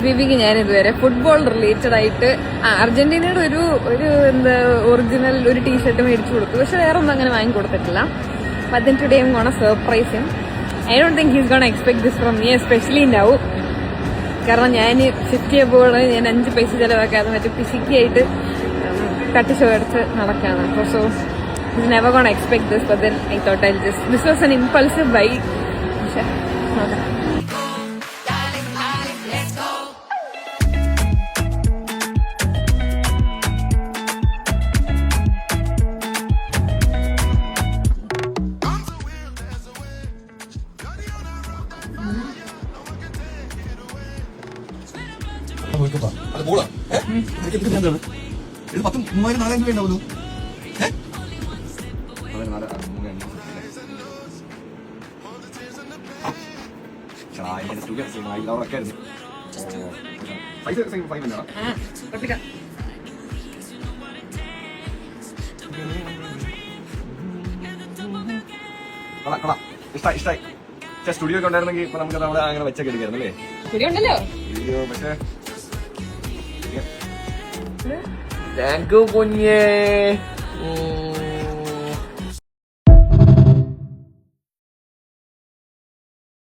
ബേബിക്ക് ഞാൻ ഇതുവരെ ഫുട്ബോൾ റിലേറ്റഡ് ആയിട്ട് അർജന്റീനയുടെ ഒരു എന്താ ഒറിജിനൽ ഒരു ടീഷർട്ട് മേടിച്ചു കൊടുത്തു. പക്ഷെ വേറെ ഒന്നും അങ്ങനെ വാങ്ങി കൊടുത്തിട്ടില്ല. But then today I'm gonna surprise him. I don't think he's gonna expect this from me, especially now. കാരണം ഞാൻ 50 അപ്പോൾ ഞാൻ 5 പൈസ ചിലവാക്കാതെ മറ്റേ പിശിക്കായിട്ട് കട്ടിച്ച് മേടിച്ച് നടക്കാണ്. അപ്പോൾ so he's never gonna expect this, but then I thought this was an impulsive buy. പക്ഷെ നോക്കാം. അത് പോളാ ഇത് 10,000-4,000 രൂപ ഉണ്ടാവുന്നു. ഇഷ്ടായി സ്റ്റുഡിയോ ഒക്കെ ഉണ്ടായിരുന്നെങ്കിൽ ഇപ്പൊ നമുക്ക് നമ്മളെ അങ്ങനെ വെച്ചൊക്കെ എടുക്കായിരുന്നല്ലേ വീഡിയോ. പക്ഷേ താങ്ക് യു കുഞ്ഞേ.